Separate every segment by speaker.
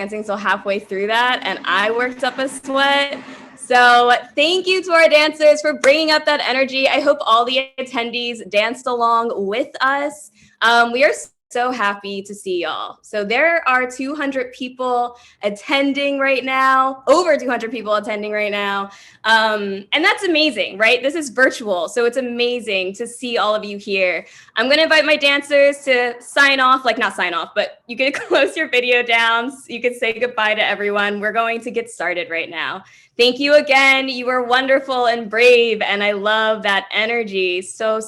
Speaker 1: dancing till halfway through that, and I worked up a sweat. So thank you to our dancers for bringing up that energy. I hope all the attendees danced along with us. We are so happy to see y'all. So there are 200 people attending right now, over 200 people attending right now. And that's amazing, right? This is virtual, so it's amazing to see all of you here. I'm gonna invite my dancers to sign off, like not sign off, but you can close your video down. So you can say goodbye to everyone. We're going to get started right now. Thank you again. You were wonderful and brave, and I love that energy so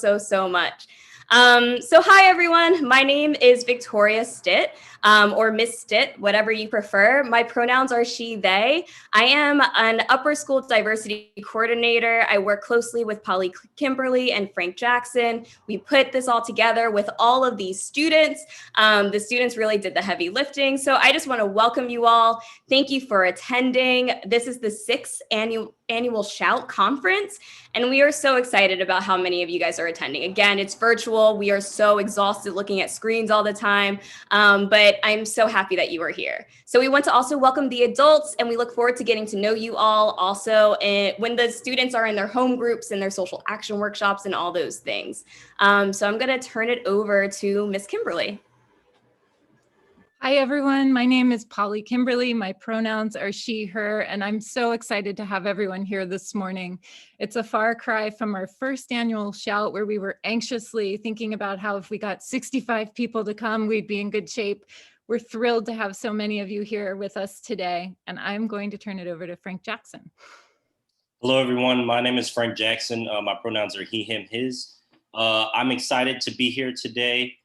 Speaker 1: much. So hi everyone, my name is Victoria Stitt, or Miss Stitt, whatever you prefer. My pronouns are she, they. I am an upper school diversity coordinator. I work closely with Polly Kimberly and Frank Jackson. We put this all together with all of these students. The students really did the heavy lifting. So I just want to welcome you all. Thank you for attending. This is the 6th annual SCHout Conference, and we are so excited about how many of you guys are attending. Again, it's virtual. We are so exhausted looking at screens all the time, but I'm so happy that you are here. So we want to also welcome the adults, and we look forward to getting to know you all also when the students are in their home groups and their social action workshops and all those things. So I'm going to turn it over to Miss Kimberly.
Speaker 2: Hi, everyone. My name is Polly Kimberly. My pronouns are she, her, and I'm so excited to have everyone here this morning. It's a far cry from our first annual SCHout, where we were anxiously thinking about how if we got 65 people to come, we'd be in good shape. We're thrilled to have so many of you here with us today, and I'm going to turn it over to Frank Jackson.
Speaker 3: Hello, everyone. My name is Frank Jackson. My pronouns are he, him, his. I'm excited to be here today.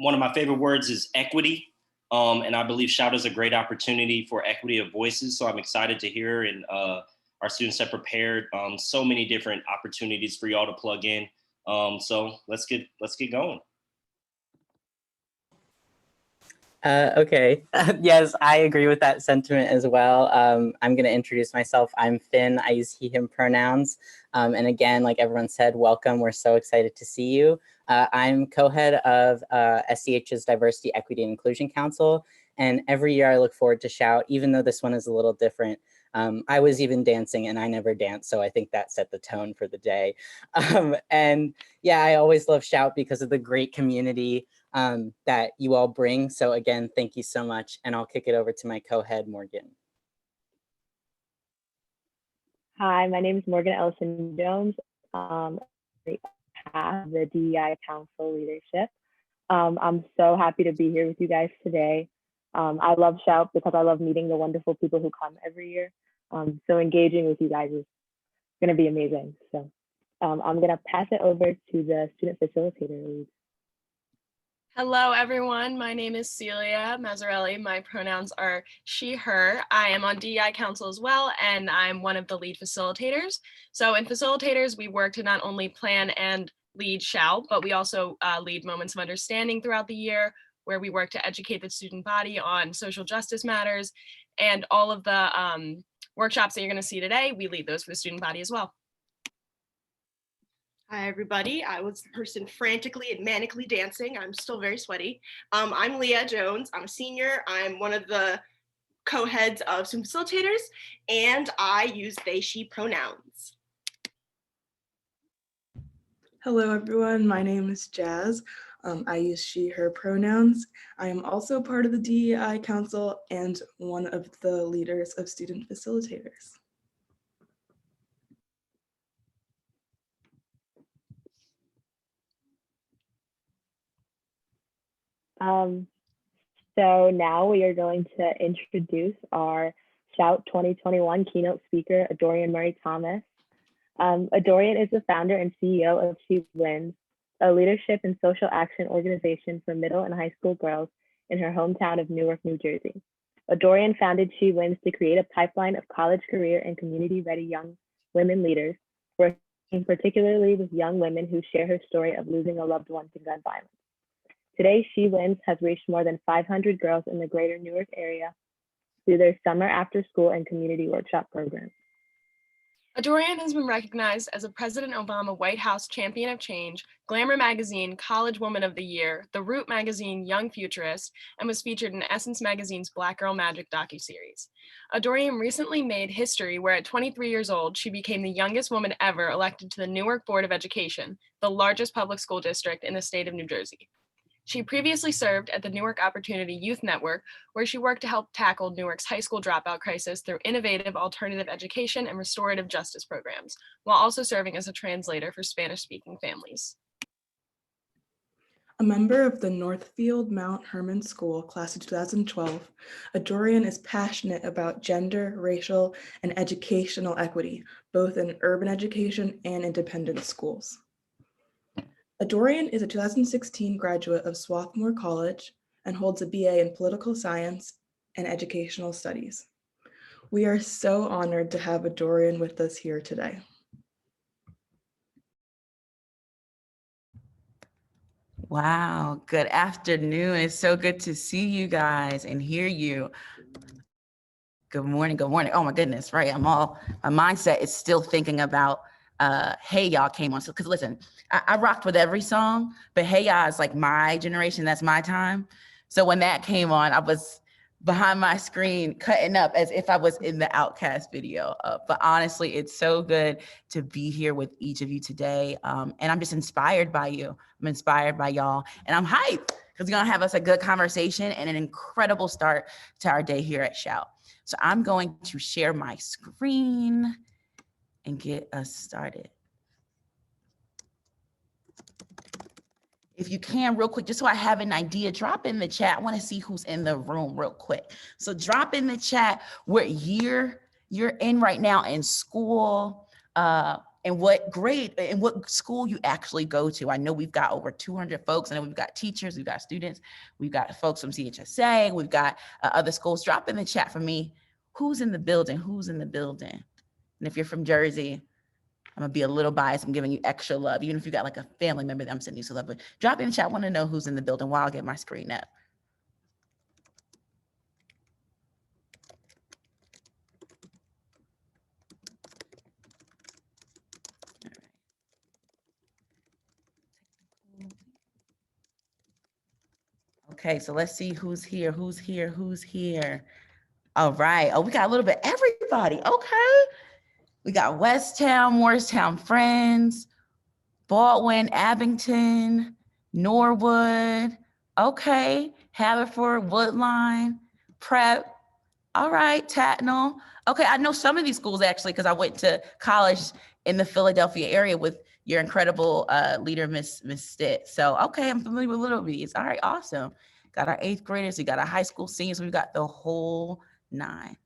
Speaker 3: One of my favorite words is equity, and I believe SCHout is a great opportunity for equity of voices. So I'm excited to hear, and our students have prepared so many different opportunities for y'all to plug in. So let's get going.
Speaker 4: Okay. Yes, I agree with that sentiment as well. I'm going to introduce myself. I'm Finn. I use he, him pronouns. And again, like everyone said, welcome. We're so excited to see you. I'm co-head of SCH's Diversity, Equity, and Inclusion Council. And every year I look forward to SCHout, even though this one is a little different. I was even dancing and I never danced, so I think that set the tone for the day. And yeah, I always love SCHout because of the great community that you all bring. So again, thank you so much. And I'll kick it over to my co-head, Morgan.
Speaker 5: Hi, my name is Morgan Ellison Jones. The DEI Council leadership. I'm so happy to be here with you guys today. I love SCHout because I love meeting the wonderful people who come every year. So engaging with you guys is going to be amazing. So I'm going to pass it over to the student facilitator lead.
Speaker 6: Hello, everyone. My name is Celia Mazzarelli. My pronouns are she, her. I am on DEI Council as well, and I'm one of the lead facilitators. So in facilitators, we work to not only plan and lead SCHout, but we also lead moments of understanding throughout the year, where we work to educate the student body on social justice matters, and all of the workshops that you're going to see today, we lead those for the student body as well.
Speaker 7: Hi, everybody. I was the person frantically and manically dancing. I'm still very sweaty. I'm Leah Jones. I'm a senior. I'm one of the co-heads of student facilitators, and I use they, she pronouns.
Speaker 8: Hello, everyone. My name is Jazz. I use she, her pronouns. I am also part of the DEI Council and one of the leaders of student facilitators.
Speaker 5: So now we are going to introduce our SCHout 2021 keynote speaker, Adorian Murray Thomas. Adorian is the founder and CEO of She Wins, a leadership and social action organization for middle and high school girls in her hometown of Newark, New Jersey. Adorian founded She Wins to create a pipeline of college, career, and community-ready young women leaders, working particularly with young women who share her story of losing a loved one to gun violence. Today, She Wins has reached more than 500 girls in the greater Newark area through their summer after school and community workshop programs.
Speaker 6: Adorian has been recognized as a President Obama White House Champion of Change, Glamour Magazine College Woman of the Year, The Root Magazine Young Futurist, and was featured in Essence Magazine's Black Girl Magic docuseries. Adorian recently made history where at 23 years old, she became the youngest woman ever elected to the Newark Board of Education, the largest public school district in the state of New Jersey. She previously served at the Newark Opportunity Youth Network, where she worked to help tackle Newark's high school dropout crisis through innovative alternative education and restorative justice programs, while also serving as a translator for Spanish-speaking families.
Speaker 8: A member of the Northfield Mount Hermon School, class of 2012, Adorian is passionate about gender, racial, and educational equity, both in urban education and independent schools. Adorian is a 2016 graduate of Swarthmore College and holds a BA in Political Science and Educational Studies. We are so honored to have Adorian with us here today.
Speaker 9: Wow, good afternoon. It's so good to see you guys and hear you. Good morning, good morning. Oh my goodness, right? My mindset is still thinking about Hey Y'all came on. So, because listen, I rocked with every song, but Hey Y'all is like my generation, that's my time. So when that came on, I was behind my screen cutting up as if I was in the Outkast video. But honestly, it's so good to be here with each of you today. And I'm just inspired by you. I'm inspired by y'all. And I'm hyped because we're gonna have us a good conversation and an incredible start to our day here at SCHout. So I'm going to share my screen and get us started. If you can, real quick, just so I have an idea, drop in the chat. I want to see who's in the room real quick. So drop in the chat what year you're in right now in school, and what grade and what school you actually go to. I know we've got over 200 folks. I know we've got teachers, we've got students, we've got folks from CHSA, we've got other schools. Drop in the chat for me. Who's in the building? Who's in the building? And if you're from Jersey, I'm gonna be a little biased. I'm giving you extra love, even if you got like a family member that I'm sending you some love. But drop in the chat. I want to know who's in the building while I get my screen up. Okay, so let's see who's here. Who's here? Who's here? All right. Oh, we got a little bit everybody. Okay. We got Westtown, Morristown Friends, Baldwin, Abington, Norwood, okay, Haverford, Woodline, Prep, all right, Tatnall. Okay, I know some of these schools actually because I went to college in the Philadelphia area with your incredible leader, Miss Stitt. So, okay, I'm familiar with Little Bees. All right, awesome. Got our 8th graders, we got our high school seniors, we got the whole 9.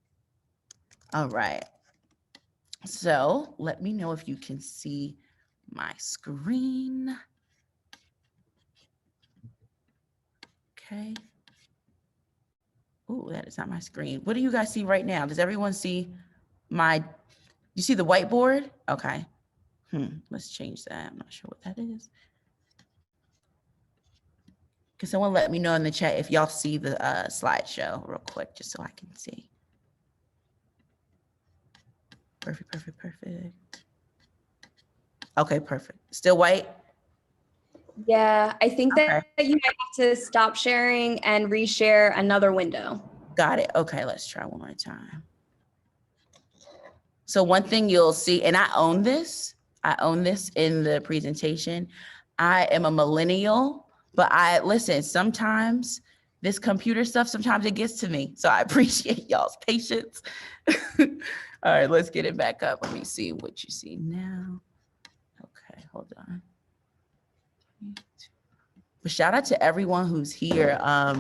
Speaker 9: All right. So let me know if you can see my screen. Okay. Oh, that is not my screen. What do you guys see right now? Does everyone see you see the whiteboard? Okay. Let's change that. I'm not sure what that is. Can someone let me know in the chat if y'all see the slideshow real quick, just so I can see. Perfect, perfect, perfect. Okay, perfect. Still white?
Speaker 1: Yeah, I think
Speaker 9: Okay.
Speaker 1: that you might have to stop sharing and reshare another window.
Speaker 9: Got it. Okay, let's try one more time. So one thing you'll see, and I own this in the presentation. I am a millennial, but listen, sometimes this computer stuff, sometimes it gets to me. So I appreciate y'all's patience. All right, let's get it back up. Let me see what you see now. Okay, hold on. But shout out to everyone who's here. I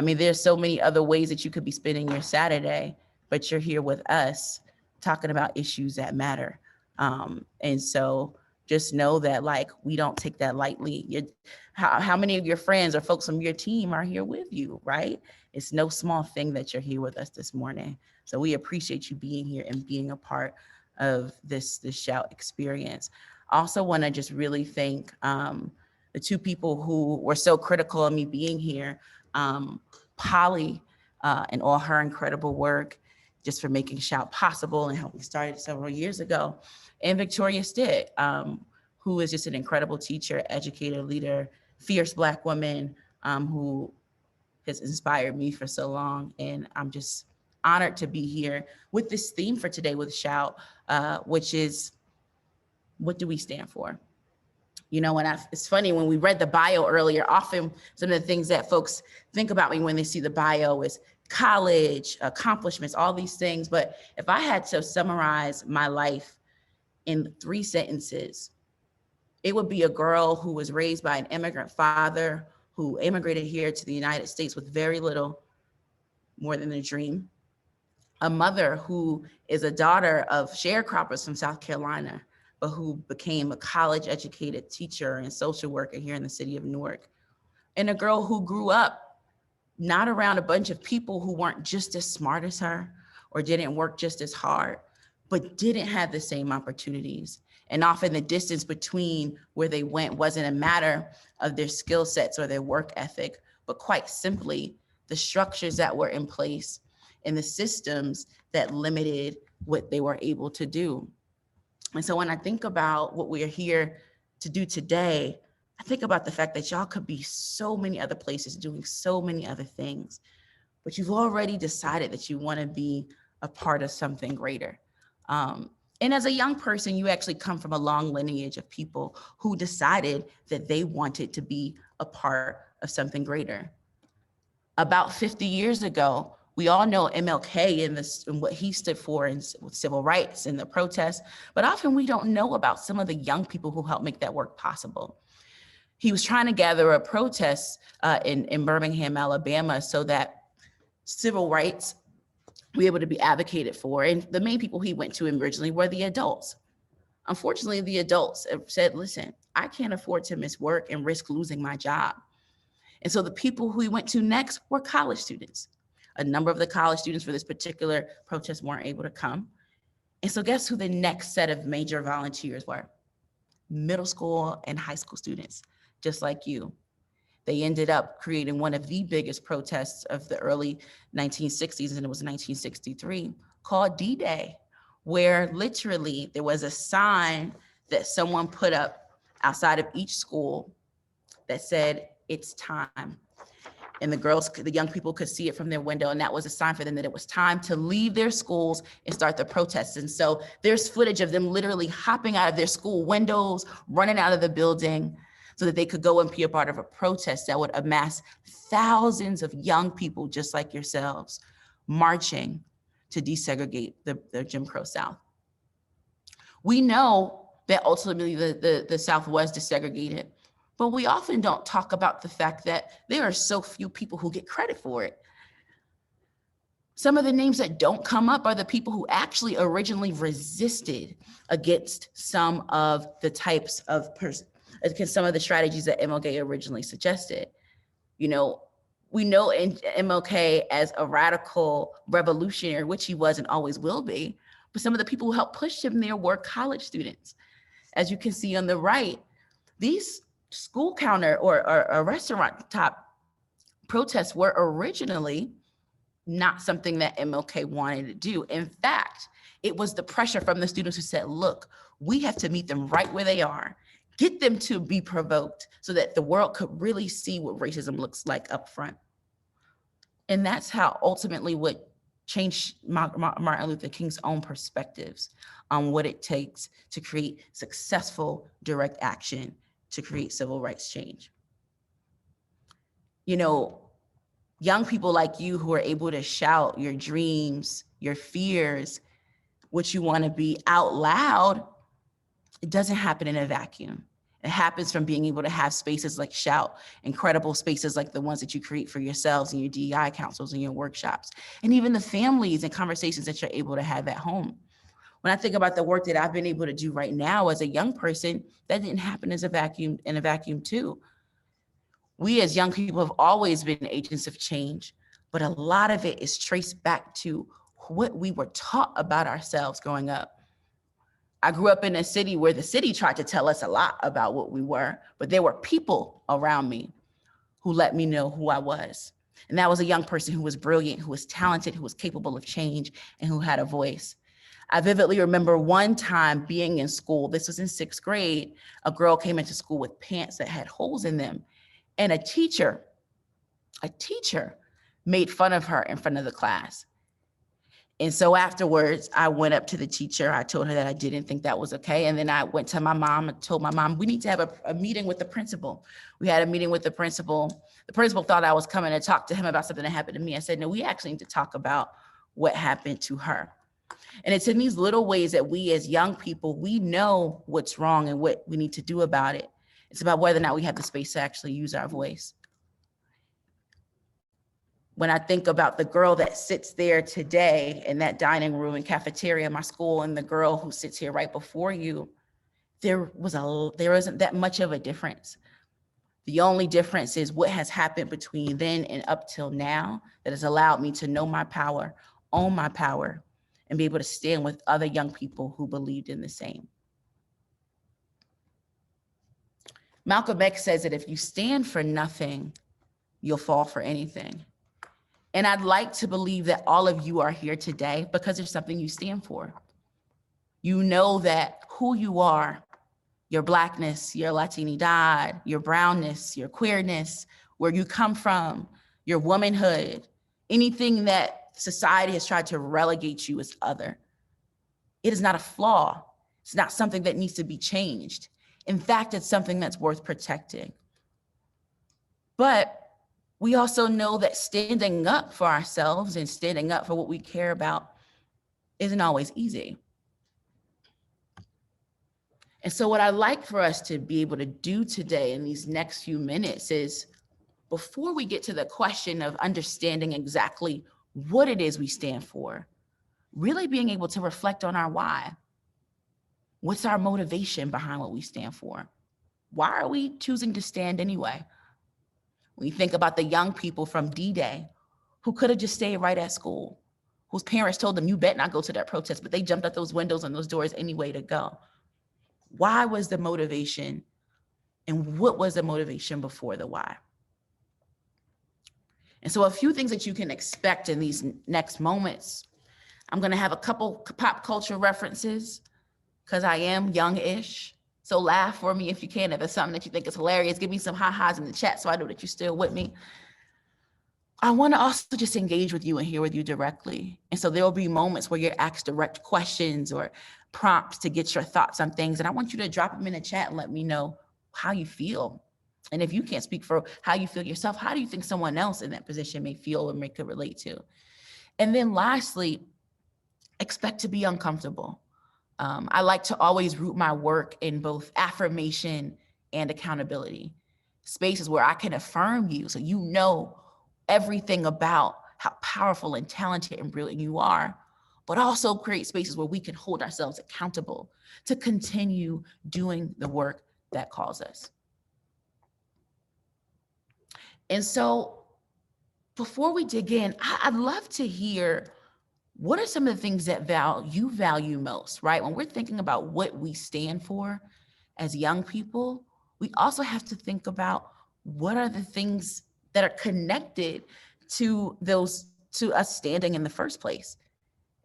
Speaker 9: mean, there's so many other ways that you could be spending your Saturday, but you're here with us talking about issues that matter. And so just know that like, we don't take that lightly. How many of your friends or folks from your team are here with you, right? It's no small thing that you're here with us this morning. So we appreciate you being here and being a part of this SCHout experience. Also want to just really thank the 2 people who were so critical of me being here, Polly and all her incredible work, just for making SCHout possible and how we started several years ago. And Victoria Stitt, who is just an incredible teacher, educator, leader, fierce Black woman who has inspired me for so long. And I'm just honored to be here with this theme for today with SCHout, which is, what do we stand for? You know, it's funny, when we read the bio earlier, often some of the things that folks think about me when they see the bio is college, accomplishments, all these things. But if I had to summarize my life in 3 sentences, it would be a girl who was raised by an immigrant father who immigrated here to the United States with very little more than a dream. A mother who is a daughter of sharecroppers from South Carolina, but who became a college educated teacher and social worker here in the city of Newark. And a girl who grew up not around a bunch of people who weren't just as smart as her or didn't work just as hard, but didn't have the same opportunities. And often the distance between where they went wasn't a matter of their skill sets or their work ethic, but quite simply the structures that were in place and the systems that limited what they were able to do. And so when I think about what we are here to do today, I think about the fact that y'all could be so many other places doing so many other things, but you've already decided that you want to be a part of something greater. And as a young person, you actually come from a long lineage of people who decided that they wanted to be a part of something greater. About 50 years ago, we all know MLK and what he stood for in civil rights and the protests, but often we don't know about some of the young people who helped make that work possible. He was trying to gather a protest in Birmingham, Alabama, so that civil rights be able to be advocated for. And the main people he went to originally were the adults. Unfortunately, the adults said, listen, I can't afford to miss work and risk losing my job. And so the people who he went to next were college students. A number of the college students for this particular protest weren't able to come. And so guess who the next set of major volunteers were? Middle school and high school students, just like you. They ended up creating one of the biggest protests of the early 1960s, and it was 1963, called D-Day, where literally there was a sign that someone put up outside of each school that said, it's time. And the young people could see it from their window, and that was a sign for them that it was time to leave their schools and start the protests. And so there's footage of them literally hopping out of their school windows, running out of the building so that they could go and be a part of a protest that would amass thousands of young people just like yourselves, marching to desegregate the Jim Crow South. We know that ultimately the South was desegregated, but we often don't talk about the fact that there are so few people who get credit for it. Some of the names that don't come up are the people who actually originally resisted against some of the types of against some of the strategies that MLK originally suggested. You know, we know MLK as a radical revolutionary, which he was and always will be, but some of the people who helped push him there were college students. As you can see on the right, these school counter or restaurant top protests were originally not something that MLK wanted to do. In fact, it was the pressure from the students who said, look, we have to meet them right where they are, get them to be provoked so that the world could really see what racism looks like up front. And that's how ultimately what changed Martin Luther King's own perspectives on what it takes to create successful direct action to create civil rights change. You know, young people like you who are able to shout your dreams, your fears, what you want to be out loud, it doesn't happen in a vacuum. It happens from being able to have spaces like SCHout, incredible spaces like the ones that you create for yourselves and your DEI councils and your workshops, and even the families and conversations that you're able to have at home. When I think about the work that I've been able to do right now as a young person, that didn't happen as a vacuum, in a vacuum too. We as young people have always been agents of change, but a lot of it is traced back to what we were taught about ourselves growing up. I grew up in a city where the city tried to tell us a lot about what we were, but there were people around me who let me know who I was. And that was a young person who was brilliant, who was talented, who was capable of change, and who had a voice. I vividly remember one time being in school, this was in 6th grade, a girl came into school with pants that had holes in them. And a teacher made fun of her in front of the class. And so afterwards, I went up to the teacher. I told her that I didn't think that was okay. And then I went to my mom and told my mom, we need to have a meeting with the principal. We had a meeting with the principal. The principal thought I was coming to talk to him about something that happened to me. I said, no, we actually need to talk about what happened to her. And it's in these little ways that we as young people, we know what's wrong and what we need to do about it. It's about whether or not we have the space to actually use our voice. When I think about the girl that sits there today in that dining room and cafeteria in my school and the girl who sits here right before you, there isn't that much of a difference. The only difference is what has happened between then and up till now that has allowed me to know my power, own my power, and be able to stand with other young people who believed in the same. Malcolm X says that if you stand for nothing, you'll fall for anything. And I'd like to believe that all of you are here today because there's something you stand for. You know that who you are, your Blackness, your Latinidad, your brownness, your queerness, where you come from, your womanhood, anything that society has tried to relegate you as other. It is not a flaw. It's not something that needs to be changed. In fact, it's something that's worth protecting. But we also know that standing up for ourselves and standing up for what we care about isn't always easy. And so what I'd like for us to be able to do today in these next few minutes is, before we get to the question of understanding exactly what it is we stand for, really being able to reflect on our why. What's our motivation behind what we stand for? Why are we choosing to stand anyway? When you think about the young people from D-Day who could have just stayed right at school, whose parents told them, you bet not go to that protest, but they jumped out those windows and those doors anyway to go. Why was the motivation, and what was the motivation before the why? And so a few things that you can expect in these next moments. I'm gonna have a couple pop culture references because I am young-ish. So laugh for me if you can. If it's something that you think is hilarious, give me some ha-has in the chat so I know that you're still with me. I wanna also just engage with you and hear with you directly. And so there'll be moments where you're asked direct questions or prompts to get your thoughts on things. And I want you to drop them in the chat and let me know how you feel. And if you can't speak for how you feel yourself, how do you think someone else in that position may feel or may could relate to? And then lastly, expect to be uncomfortable. I like to always root my work in both affirmation and accountability. Spaces where I can affirm you so you know everything about how powerful and talented and brilliant you are, but also create spaces where we can hold ourselves accountable to continue doing the work that calls us. And so before we dig in, I'd love to hear, what are some of the things that you value most, right? When we're thinking about what we stand for as young people, we also have to think about what are the things that are connected to us standing in the first place.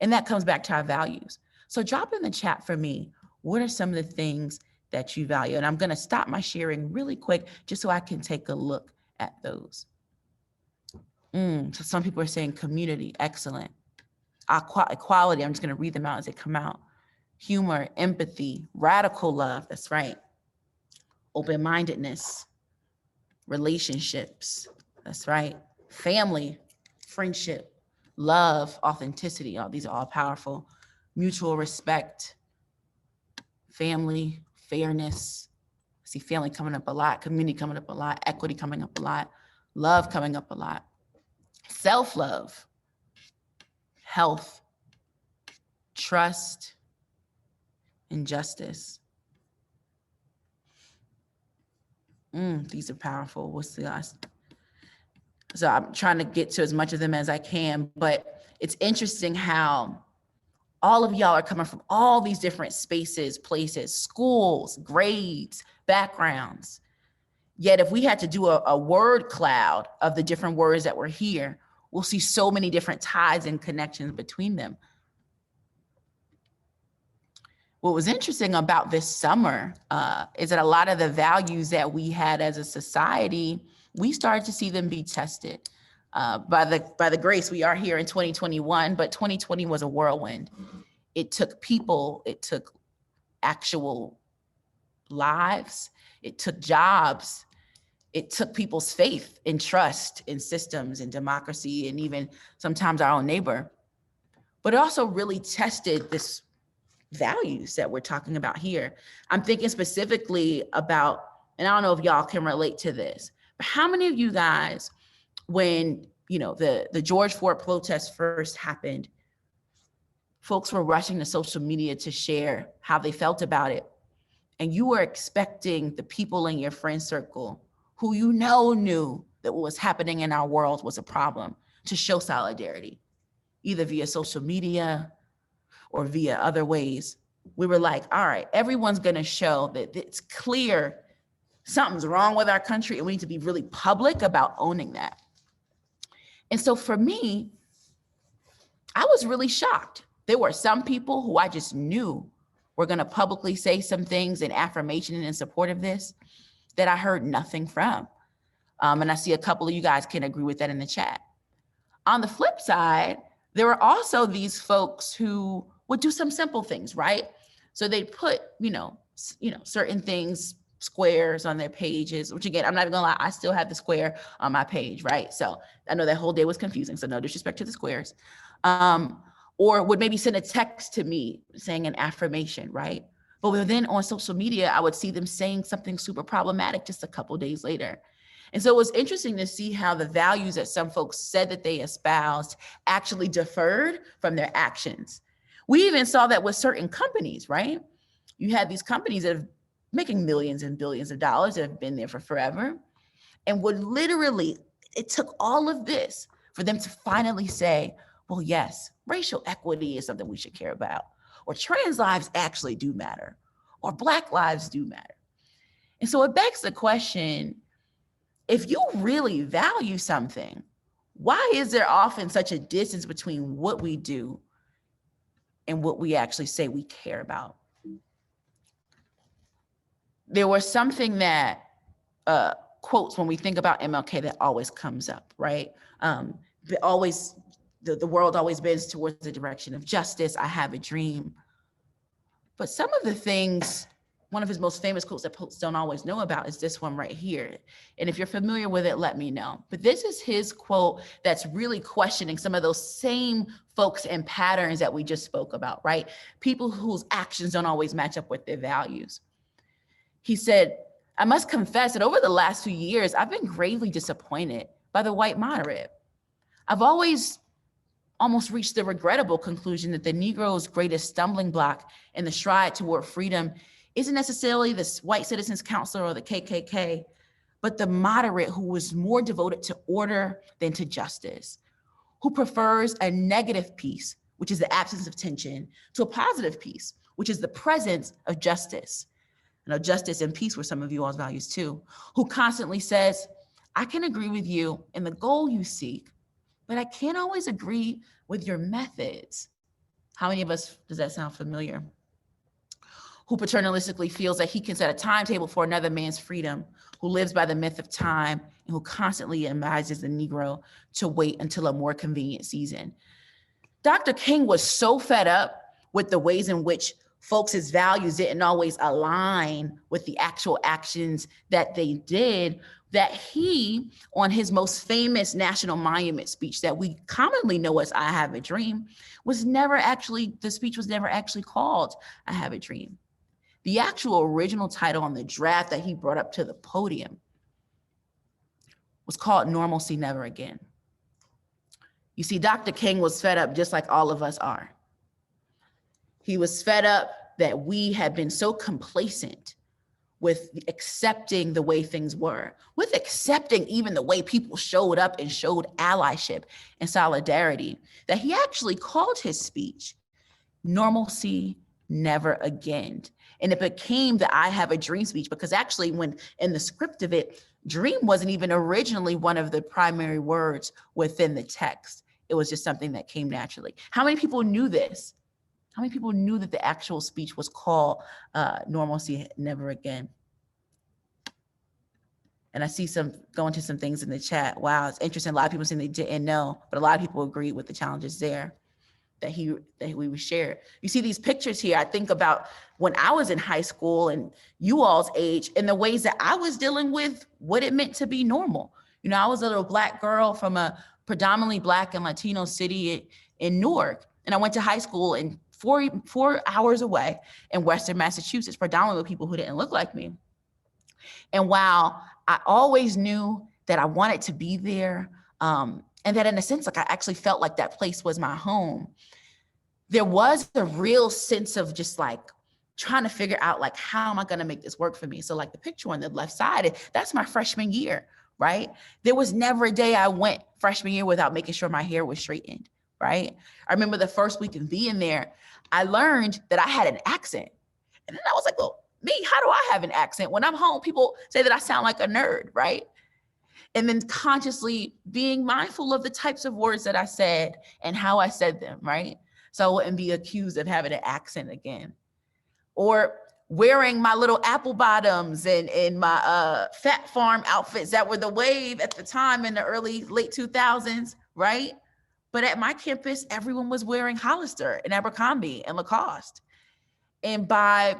Speaker 9: And that comes back to our values. So drop in the chat for me, what are some of the things that you value? And I'm gonna stop my sharing really quick just so I can take a look at those. So some people are saying community, excellent. Equality, I'm just gonna read them out as they come out. Humor, empathy, radical love, that's right. Open-mindedness, relationships, that's right. Family, friendship, love, authenticity, these are all powerful. Mutual respect, family, fairness. I see family coming up a lot, community coming up a lot, equity coming up a lot, love coming up a lot. Self-love, health, trust, and justice. These are powerful. What's the last? So I'm trying to get to as much of them as I can, but it's interesting how all of y'all are coming from all these different spaces, places, schools, grades, backgrounds. Yet if we had to do a word cloud of the different words that were here, we'll see so many different ties and connections between them. What was interesting about this summer is that a lot of the values that we had as a society, we started to see them be tested. By the grace, we are here in 2021, but 2020 was a whirlwind. It took people, it took actual lives, it took jobs, it took people's faith and trust in systems and democracy and even sometimes our own neighbor. But it also really tested this values that we're talking about here. I'm thinking specifically about, and I don't know if y'all can relate to this, but how many of you guys, when the George Floyd protest first happened, folks were rushing to social media to share how they felt about it, and you were expecting the people in your friend circle who knew that what was happening in our world was a problem to show solidarity, either via social media or via other ways. We were like, all right, everyone's gonna show that it's clear something's wrong with our country and we need to be really public about owning that. And so for me, I was really shocked. There were some people who I just knew were gonna publicly say some things in affirmation and in support of this that I heard nothing from. And I see a couple of you guys can agree with that in the chat. On the flip side, there were also these folks who would do some simple things, right? So they put, certain things, squares on their pages, which again, I'm not even gonna lie, I still have the square on my page, right? So I know that whole day was confusing, so no disrespect to the squares. Or would maybe send a text to me saying an affirmation, right? But then on social media, I would see them saying something super problematic just a couple days later. And so it was interesting to see how the values that some folks said that they espoused actually differed from their actions. We even saw that with certain companies, right? You had these companies that are making millions and billions of dollars that have been there for forever and would literally, it took all of this for them to finally say, well, yes, racial equity is something we should care about, or trans lives actually do matter, or Black lives do matter. And so it begs the question, if you really value something, why is there often such a distance between what we do and what we actually say we care about? There was something that quotes when we think about MLK that always comes up, right? The world always bends towards the direction of justice. I have a dream. But some of the things, one of his most famous quotes that folks don't always know about is this one right here. And if you're familiar with it, let me know. But this is his quote that's really questioning some of those same folks and patterns that we just spoke about, right? People whose actions don't always match up with their values. He said, I must confess that over the last few years, I've been gravely disappointed by the white moderate. I've always almost reached the regrettable conclusion that the Negro's greatest stumbling block in the stride toward freedom isn't necessarily the White Citizens Council or the KKK, but the moderate who was more devoted to order than to justice, who prefers a negative peace, which is the absence of tension, to a positive peace, which is the presence of justice. Justice and peace were some of you all's values too, who constantly says, I can agree with you in the goal you seek, but I can't always agree with your methods. How many of us, does that sound familiar? Who paternalistically feels that he can set a timetable for another man's freedom, who lives by the myth of time, and who constantly advises the Negro to wait until a more convenient season. Dr. King was so fed up with the ways in which folks' values didn't always align with the actual actions that they did, that he, on his most famous national monument speech that we commonly know as I Have a Dream, the speech was never actually called I Have a Dream. The actual original title on the draft that he brought up to the podium was called Normalcy Never Again. You see, Dr. King was fed up just like all of us are. He was fed up that we had been so complacent with accepting the way things were, with accepting even the way people showed up and showed allyship and solidarity, that he actually called his speech Normalcy Never Again. And it became the I have a dream speech, because actually when in the script of it, dream wasn't even originally one of the primary words within the text. It was just something that came naturally. How many people knew this? How many people knew that the actual speech was called Normalcy Never Again? And I see some going to some things in the chat. Wow, it's interesting. A lot of people saying they didn't know, but a lot of people agreed with the challenges there that we shared. You see these pictures here. I think about when I was in high school and you all's age, and the ways that I was dealing with what it meant to be normal. You know, I was a little Black girl from a predominantly Black and Latino city in Newark, and I went to high school in 4 hours away in Western Massachusetts, predominantly with people who didn't look like me. And while I always knew that I wanted to be there, and that in a sense, like I actually felt like that place was my home, there was a real sense of just like trying to figure out like, how am I gonna make this work for me? So like the picture on the left side, that's my freshman year, right? There was never a day I went freshman year without making sure my hair was straightened, right? I remember the first week of being there, I learned that I had an accent. And then I was like, well, me, how do I have an accent? When I'm home, people say that I sound like a nerd, right? And then consciously being mindful of the types of words that I said and how I said them, right? So I wouldn't be accused of having an accent again. Or wearing my little apple bottoms and my Fat Farm outfits that were the wave at the time in the late 2000s, right? But at my campus, everyone was wearing Hollister and Abercrombie and Lacoste. And by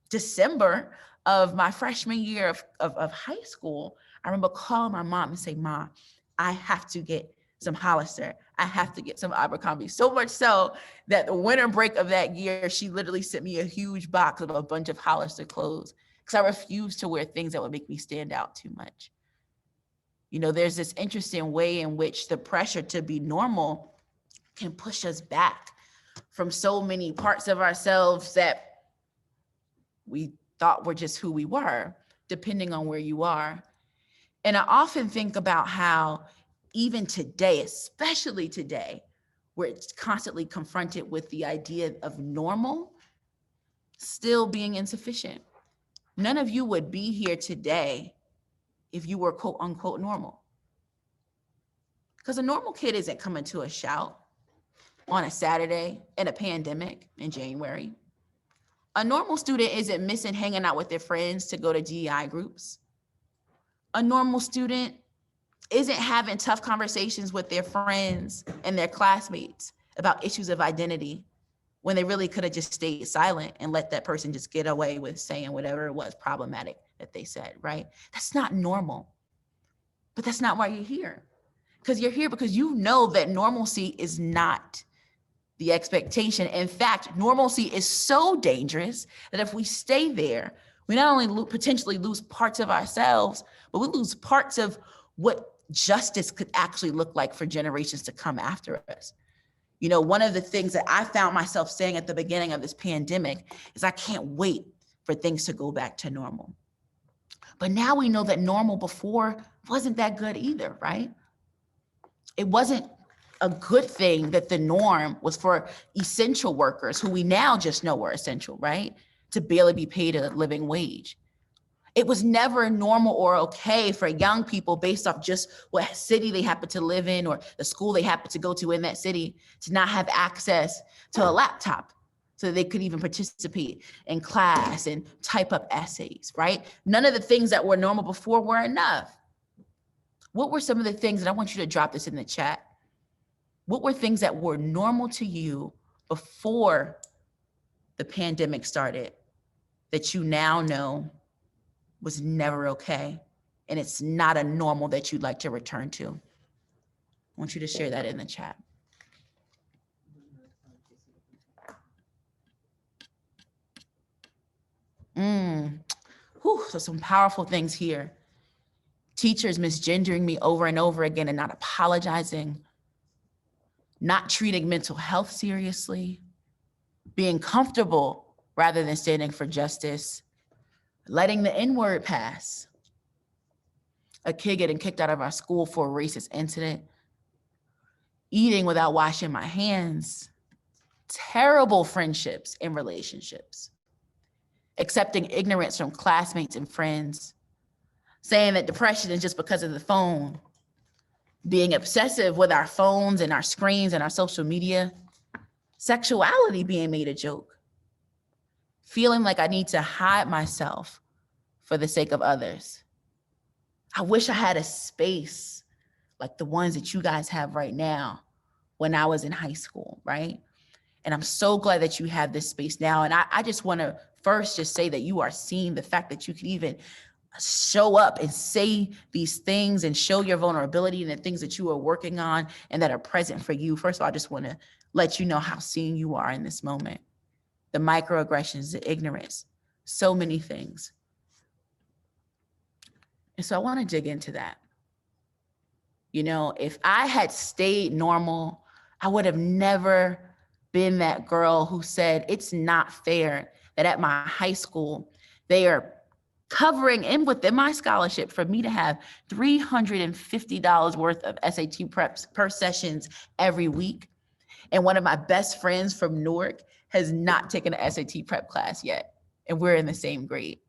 Speaker 9: December of my freshman year of high school, I remember calling my mom and saying, "Mom, I have to get some Hollister. I have to get some Abercrombie." So much so that the winter break of that year, she literally sent me a huge box of a bunch of Hollister clothes because I refused to wear things that would make me stand out too much. You know, there's this interesting way in which the pressure to be normal can push us back from so many parts of ourselves that we thought were just who we were, depending on where you are. And I often think about how even today, especially today, where it's constantly confronted with the idea of normal still being insufficient. None of you would be here today if you were quote unquote normal. Because a normal kid isn't coming to a shout on a Saturday in a pandemic in January. A normal student isn't missing hanging out with their friends to go to DEI groups. A normal student isn't having tough conversations with their friends and their classmates about issues of identity when they really could have just stayed silent and let that person just get away with saying whatever it was problematic that they said, right? That's not normal. But that's not why you're here. Because you're here because you know that normalcy is not the expectation. In fact, normalcy is so dangerous that if we stay there, we not only potentially lose parts of ourselves, but we lose parts of what justice could actually look like for generations to come after us. You know, one of the things that I found myself saying at the beginning of this pandemic is I can't wait for things to go back to normal. But now we know that normal before wasn't that good either, right? It wasn't a good thing that the norm was for essential workers who we now just know were essential, right? To barely be paid a living wage. It was never normal or okay for young people based off just what city they happen to live in or the school they happen to go to in that city to not have access to a laptop so that they could even participate in class and type up essays, right? None of the things that were normal before were enough. What were some of the things, and I want you to drop this in the chat, what were things that were normal to you before the pandemic started that you now know was never okay, and it's not a normal that you'd like to return to? I want you to share that in the chat. So some powerful things here. Teachers misgendering me over and over again and not apologizing, not treating mental health seriously, being comfortable rather than standing for justice, letting the N-word pass, a kid getting kicked out of our school for a racist incident, eating without washing my hands, terrible friendships and relationships, accepting ignorance from classmates and friends, saying that depression is just because of the phone, being obsessive with our phones and our screens and our social media, sexuality being made a joke, feeling like I need to hide myself for the sake of others. I wish I had a space like the ones that you guys have right now when I was in high school, right? And I'm so glad that you have this space now. And I just want to first just say that you are seeing the fact that you can even show up and say these things and show your vulnerability and the things that you are working on and that are present for you. First of all, I just want to let you know how seen you are in this moment. The microaggressions, the ignorance, so many things. And so I want to dig into that. You know, if I had stayed normal, I would have never been that girl who said, it's not fair that at my high school, they are covering in within my scholarship for me to have $350 worth of SAT preps per sessions every week. And one of my best friends from Newark has not taken an SAT prep class yet. And we're in the same grade.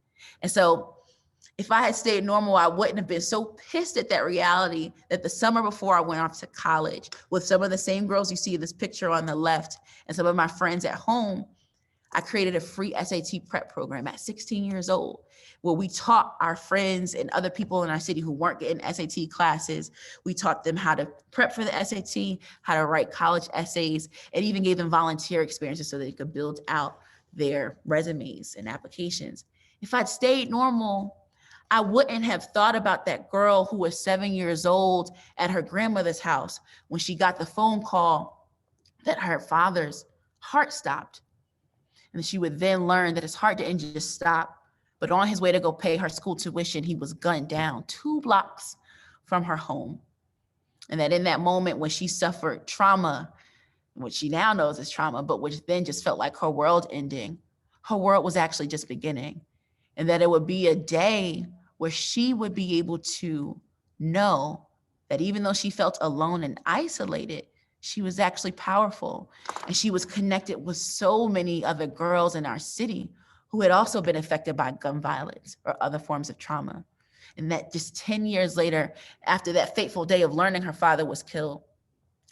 Speaker 9: And so if I had stayed normal, I wouldn't have been so pissed at that reality that the summer before I went off to college with some of the same girls you see in this picture on the left and some of my friends at home, I created a free SAT prep program at 16 years old, where we taught our friends and other people in our city who weren't getting SAT classes. We taught them how to prep for the SAT, how to write college essays, and even gave them volunteer experiences so they could build out their resumes and applications. If I'd stayed normal, I wouldn't have thought about that girl who was 7 years old at her grandmother's house when she got the phone call that her father's heart stopped. And she would then learn that his heart didn't just stop, but on his way to go pay her school tuition, he was gunned down 2 blocks from her home. And that in that moment when she suffered trauma, which she now knows is trauma, but which then just felt like her world ending, her world was actually just beginning. And that it would be a day where she would be able to know that even though she felt alone and isolated, she was actually powerful. And she was connected with so many other girls in our city who had also been affected by gun violence or other forms of trauma. And that just 10 years later, after that fateful day of learning her father was killed,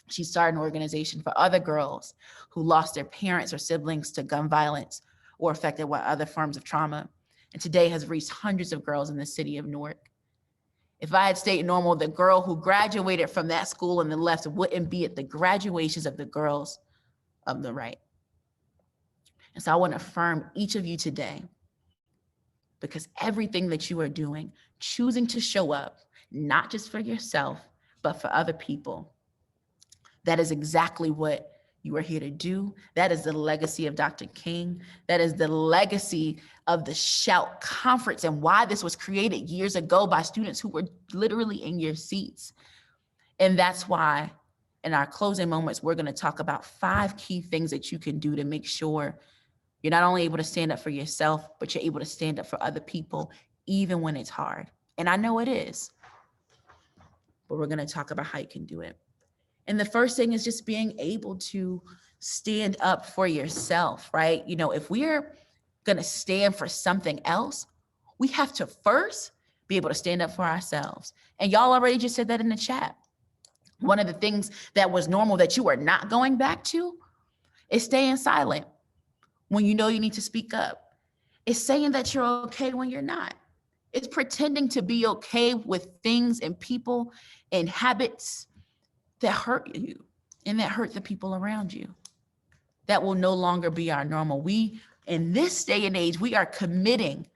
Speaker 9: she started an organization for other girls who lost their parents or siblings to gun violence or affected by other forms of trauma. And today has reached hundreds of girls in the city of Newark. If I had stayed normal, the girl who graduated from that school on the left wouldn't be at the graduations of the girls of the right. And so I want to affirm each of you today, because everything that you are doing, choosing to show up, not just for yourself, but for other people, that is exactly what you are here to do. That is the legacy of Dr. King. That is the legacy of the SCHout Conference and why this was created years ago by students who were literally in your seats. And that's why in our closing moments, we're going to talk about 5 key things that you can do to make sure you're not only able to stand up for yourself, but you're able to stand up for other people, even when it's hard. And I know it is, but we're going to talk about how you can do it. And the first thing is just being able to stand up for yourself, right? You know, if we're going to stand for something else, we have to first be able to stand up for ourselves. And y'all already just said that in the chat. One of the things that was normal that you are not going back to is staying silent when you know you need to speak up. It's saying that you're okay when you're not. It's pretending to be okay with things and people and habits that hurt you and that hurt the people around you. That will no longer be our normal. We, in this day and age, we are committing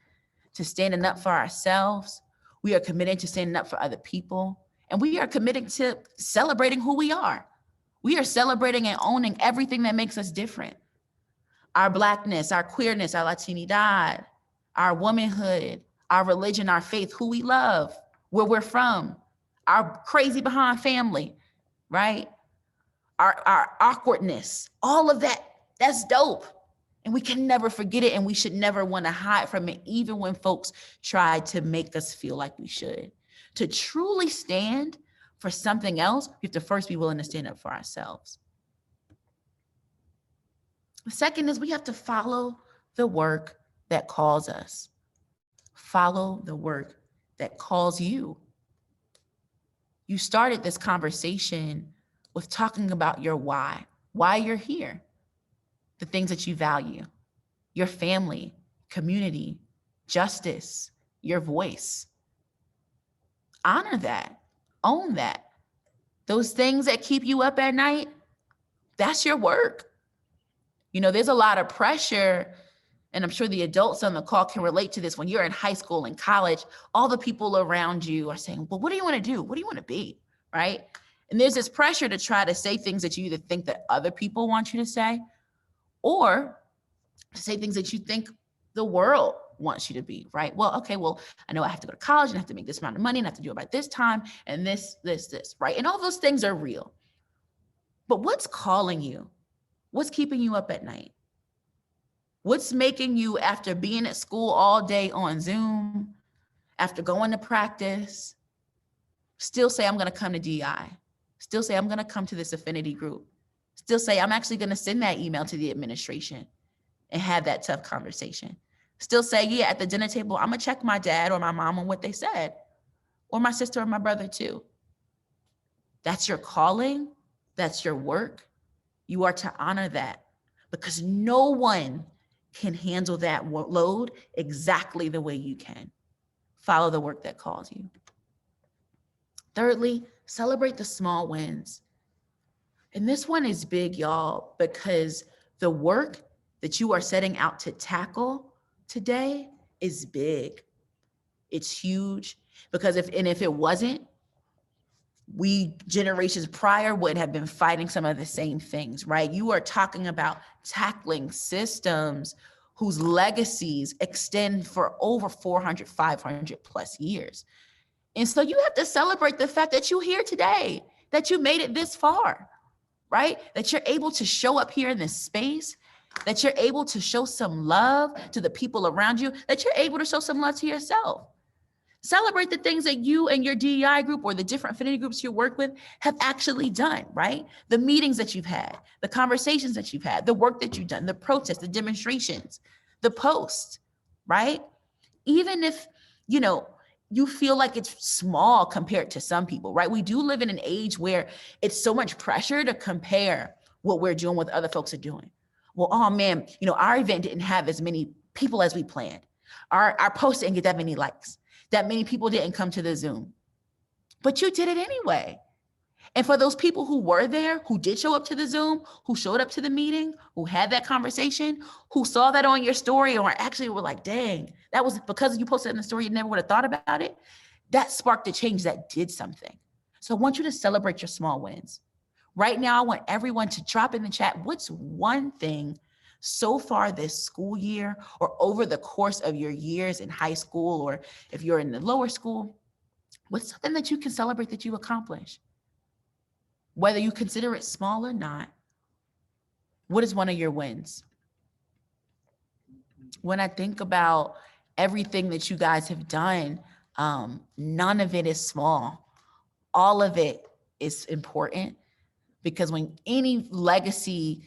Speaker 9: to standing up for ourselves. We are committed to standing up for other people. And we are committed to celebrating who we are. We are celebrating and owning everything that makes us different. Our Blackness, our queerness, our Latinidad, our womanhood, our religion, our faith, who we love, where we're from, our crazy behind family, right? Our awkwardness, all of that, that's dope. And we can never forget it, and we should never want to hide from it, even when folks try to make us feel like we should. To truly stand for something else, we have to first be willing to stand up for ourselves. The second is we have to follow the work that calls us. Follow the work that calls you. You started this conversation with talking about your why you're here, the things that you value, your family, community, justice, your voice. Honor that, own that. Those things that keep you up at night, that's your work. You know, there's a lot of pressure, and I'm sure the adults on the call can relate to this. When you're in high school and college, all the people around you are saying, well, what do you want to do? What do you want to be, right? And there's this pressure to try to say things that you either think that other people want you to say, or to say things that you think the world wants you to be, right? Well, okay, well, I know I have to go to college and I have to make this amount of money and I have to do it by this time and this, right? And all those things are real. But what's calling you? What's keeping you up at night? What's making you, after being at school all day on Zoom, after going to practice, still say, I'm going to come to DI, still say, I'm going to come to this affinity group, still say, I'm actually going to send that email to the administration and have that tough conversation. Still say, yeah, at the dinner table, I'm going to check my dad or my mom on what they said, or my sister or my brother too. That's your calling. That's your work. You are to honor that, because no one can handle that load exactly the way you can. Follow the work that calls you. Thirdly, celebrate the small wins. And this one is big, y'all, because the work that you are setting out to tackle today is big. It's huge, because if it wasn't, we generations prior would have been fighting some of the same things, right? You are talking about tackling systems whose legacies extend for over 400, 500 plus years. And so you have to celebrate the fact that you're here today, that you made it this far, right? That you're able to show up here in this space, that you're able to show some love to the people around you, that you're able to show some love to yourself. Celebrate the things that you and your DEI group or the different affinity groups you work with have actually done, right? The meetings that you've had, the conversations that you've had, the work that you've done, the protests, the demonstrations, the posts, right? Even if, you feel like it's small compared to some people, right? We do live in an age where it's so much pressure to compare what we're doing with other folks are doing. Well, oh man, our event didn't have as many people as we planned. Our post didn't get that many likes. That many people didn't come to the Zoom, but you did it anyway. And for those people who were there, who did show up to the Zoom, who showed up to the meeting, who had that conversation, who saw that on your story, or actually were like, dang, that was because you posted in the story, you never would have thought about it. That sparked a change that did something. So I want you to celebrate your small wins. Right now, I want everyone to drop in the chat, what's one thing so far this school year or over the course of your years in high school, or if you're in the lower school, what's something that you can celebrate that you accomplish? Whether you consider it small or not, what is one of your wins? When I think about everything that you guys have done, none of it is small. All of it is important, because when any legacy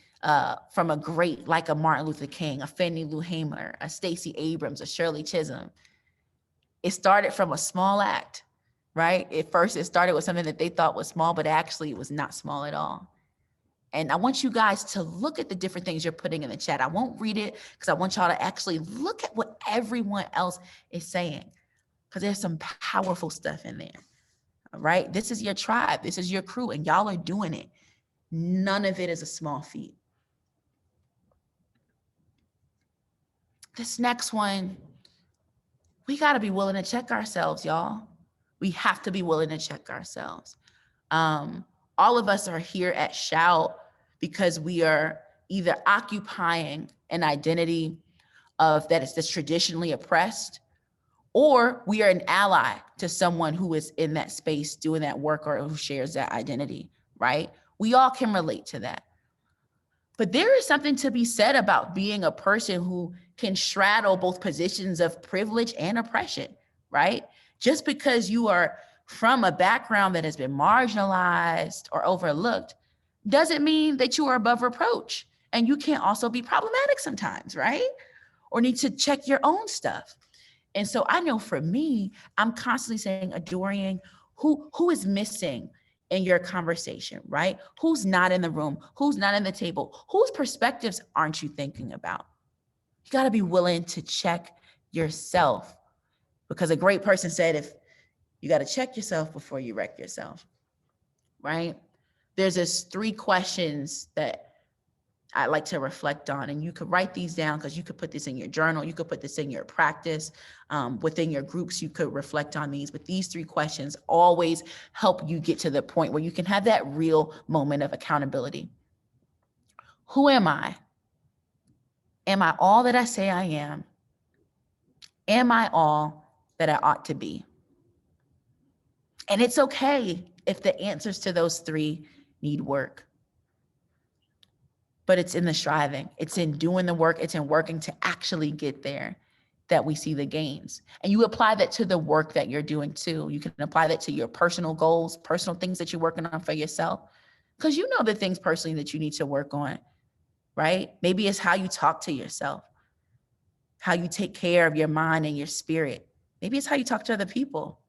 Speaker 9: from a great, like a Martin Luther King, a Fannie Lou Hamer, a Stacey Abrams, a Shirley Chisholm, it started from a small act, right? At first, it started with something that they thought was small, but actually it was not small at all. And I want you guys to look at the different things you're putting in the chat. I won't read it because I want y'all to actually look at what everyone else is saying, because there's some powerful stuff in there, all right? This is your tribe. This is your crew, and y'all are doing it. None of it is a small feat. This next one, we got to be willing to check ourselves, y'all. We have to be willing to check ourselves. All of us are here at SCHout because we are either occupying an identity of that's traditionally oppressed, or we are an ally to someone who is in that space doing that work, or who shares that identity, right? We all can relate to that. But there is something to be said about being a person who can straddle both positions of privilege and oppression, right? Just because you are from a background that has been marginalized or overlooked doesn't mean that you are above reproach. And you can also be problematic sometimes, right? or need to check your own stuff. And so I know for me, I'm constantly saying, Adorian, who is missing in your conversation, right? Who's not in the room? Who's not in the table? Whose perspectives aren't you thinking about? You got to be willing to check yourself, because a great person said, if you got to check yourself before you wreck yourself, right? There's this 3 questions that I like to reflect on, and you could write these down because you could put this in your journal. You could put this in your practice. Within your groups, you could reflect on these, but these 3 questions always help you get to the point where you can have that real moment of accountability. Who am I? Am I all that I say I am? Am I all that I ought to be? And it's okay if the answers to those 3 need work. But it's in the striving, it's in doing the work, it's in working to actually get there that we see the gains. And you apply that to the work that you're doing too. You can apply that to your personal goals, personal things that you're working on for yourself, because you know the things personally that you need to work on, right? Maybe it's how you talk to yourself, how you take care of your mind and your spirit. Maybe it's how you talk to other people.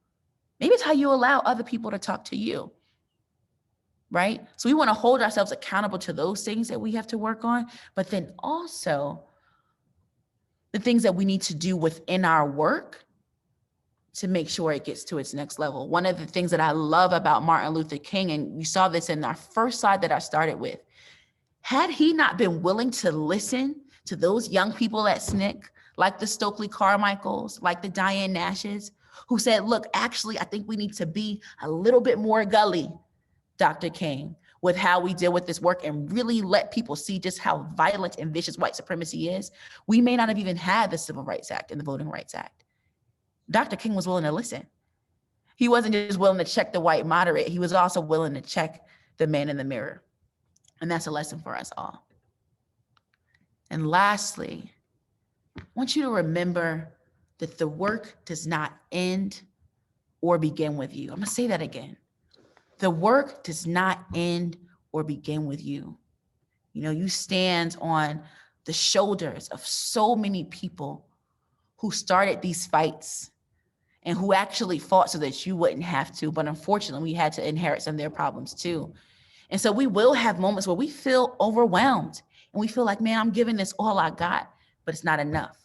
Speaker 9: Maybe it's how you allow other people to talk to you. Right? So we want to hold ourselves accountable to those things that we have to work on, but then also the things that we need to do within our work to make sure it gets to its next level. One of the things that I love about Martin Luther King, and you saw this in our first slide that I started with, had he not been willing to listen to those young people at SNCC, like the Stokely Carmichaels, like the Diane Nashes, who said, look, actually, I think we need to be a little bit more gully, Dr. King, with how we deal with this work and really let people see just how violent and vicious white supremacy is, we may not have even had the Civil Rights Act and the Voting Rights Act. Dr. King was willing to listen. He wasn't just willing to check the white moderate, he was also willing to check the man in the mirror. And that's a lesson for us all. And lastly, I want you to remember that the work does not end or begin with you. I'm gonna say that again. The work does not end or begin with you. You know, you stand on the shoulders of so many people who started these fights and who actually fought so that you wouldn't have to. But unfortunately, we had to inherit some of their problems too. And so we will have moments where we feel overwhelmed and we feel like, man, I'm giving this all I got, but it's not enough.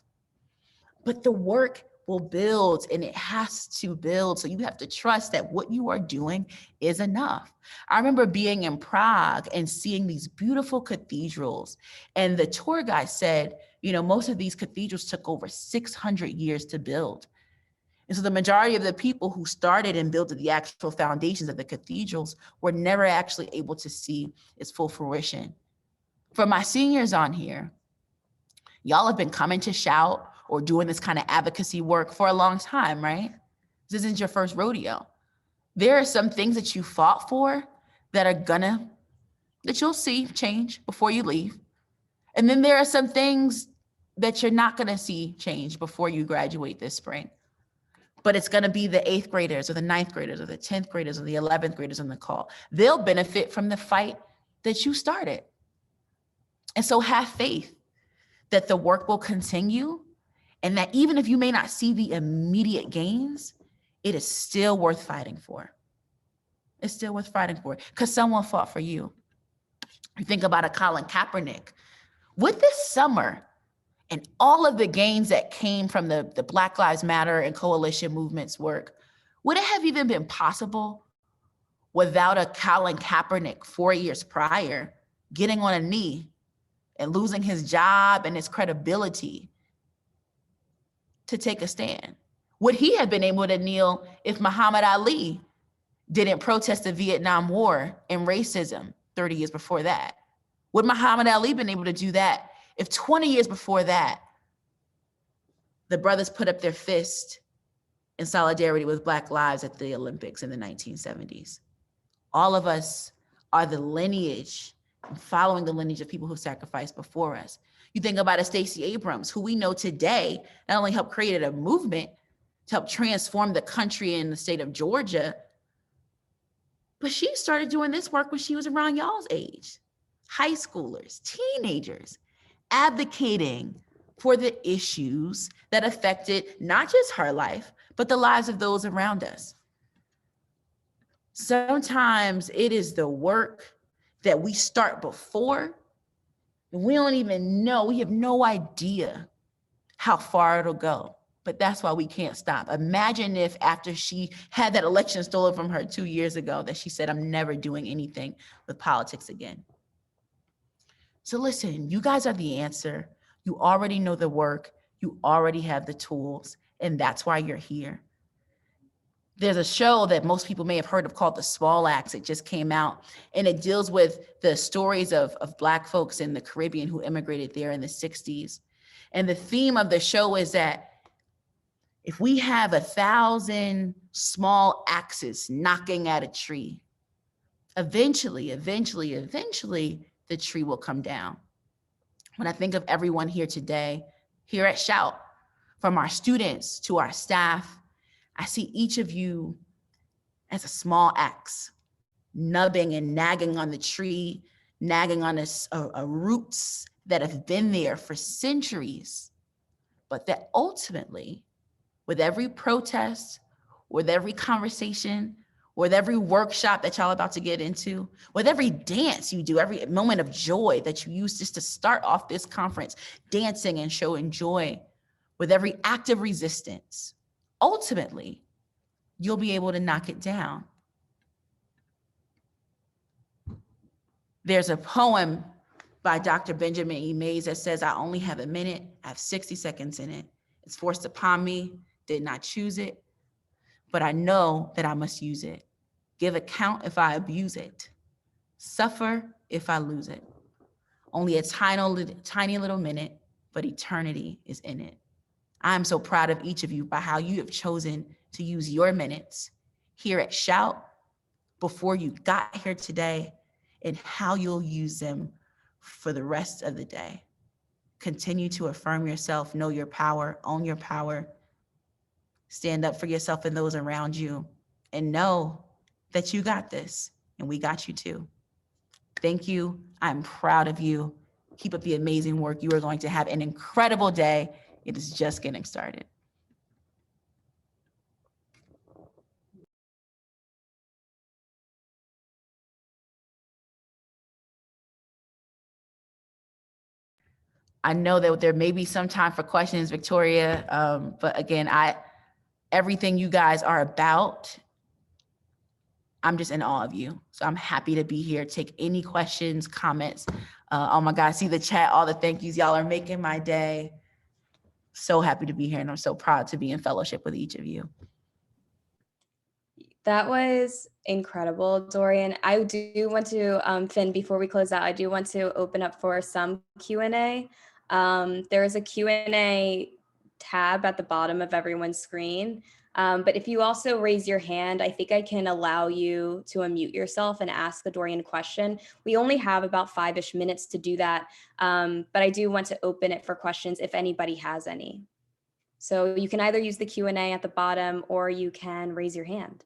Speaker 9: But the work will build, and it has to build. So you have to trust that what you are doing is enough. I remember being in Prague and seeing these beautiful cathedrals, and the tour guide said, you know, most of these cathedrals took over 600 years to build. And so the majority of the people who started and built the actual foundations of the cathedrals were never actually able to see its full fruition. For my seniors on here, y'all have been coming to SCHout or doing this kind of advocacy work for a long time, right? This isn't your first rodeo. There are some things that you fought for that you'll see change before you leave. And then there are some things that you're not gonna see change before you graduate this spring. But it's gonna be the 8th graders or the 9th graders or the 10th graders or the 11th graders on the call. They'll benefit from the fight that you started. And so have faith that the work will continue, and that even if you may not see the immediate gains, it is still worth fighting for. It's still worth fighting for because someone fought for you. You think about a Colin Kaepernick. With this summer and all of the gains that came from the Black Lives Matter and coalition movements work, would it have even been possible without a Colin Kaepernick 4 years prior getting on a knee and losing his job and his credibility to take a stand? Would he have been able to kneel if Muhammad Ali didn't protest the Vietnam War and racism 30 years before that? Would Muhammad Ali been able to do that if 20 years before that, the brothers put up their fist in solidarity with Black lives at the Olympics in the 1970s? All of us are the lineage, following the lineage of people who sacrificed before us. You think about a Stacey Abrams, who we know today not only helped create a movement to help transform the country and the state of Georgia, but she started doing this work when she was around y'all's age, high schoolers, teenagers, advocating for the issues that affected not just her life, but the lives of those around us. Sometimes it is the work that we start before, and we don't even know, we have no idea how far it'll go. But that's why we can't stop. Imagine if after she had that election stolen from her 2 years ago, that she said, I'm never doing anything with politics again. So listen, you guys are the answer. You already know the work. You already have the tools, and that's why you're here. There's a show that most people may have heard of called The Small Acts. It just came out, and it deals with the stories of Black folks in the Caribbean who immigrated there in the 60s. And the theme of the show is that if we have 1,000 small axes knocking at a tree, eventually, the tree will come down. When I think of everyone here today, here at SCHout, from our students to our staff, I see each of you as a small axe, nubbing and nagging on the tree, nagging on roots that have been there for centuries, but that ultimately, with every protest, with every conversation, with every workshop that y'all about to get into, with every dance you do, every moment of joy that you use just to start off this conference, dancing and showing joy, with every act of resistance, ultimately, you'll be able to knock it down. There's a poem by Dr. Benjamin E. Mays that says, I only have a minute, I have 60 seconds in it. It's forced upon me, did not choose it, but I know that I must use it. Give account if I abuse it. Suffer if I lose it. Only a tiny little minute, but eternity is in it. I'm so proud of each of you by how you have chosen to use your minutes here at SCHout before you got here today, and how you'll use them for the rest of the day. Continue to affirm yourself, know your power, own your power, stand up for yourself and those around you, and know that you got this, and we got you too. Thank you. I'm proud of you. Keep up the amazing work. You are going to have an incredible day. It is just getting started. I know that there may be some time for questions, Victoria, but again, everything you guys are about, I'm just in awe of you. So I'm happy to be here. Take any questions, comments. Oh my God, I see the chat, all the thank yous. Y'all are making my day. So happy to be here, and I'm so proud to be in fellowship with each of you.
Speaker 1: That was incredible, Dorian. I do want to, Finn, before we close out, I do want to open up for some Q&A. There is a Q&A tab at the bottom of everyone's screen. But if you also raise your hand, I think I can allow you to unmute yourself and ask the Dorian question. We only have about 5-ish minutes to do that. But I do want to open it for questions if anybody has any. So you can either use the Q&A at the bottom, or you can raise your hand.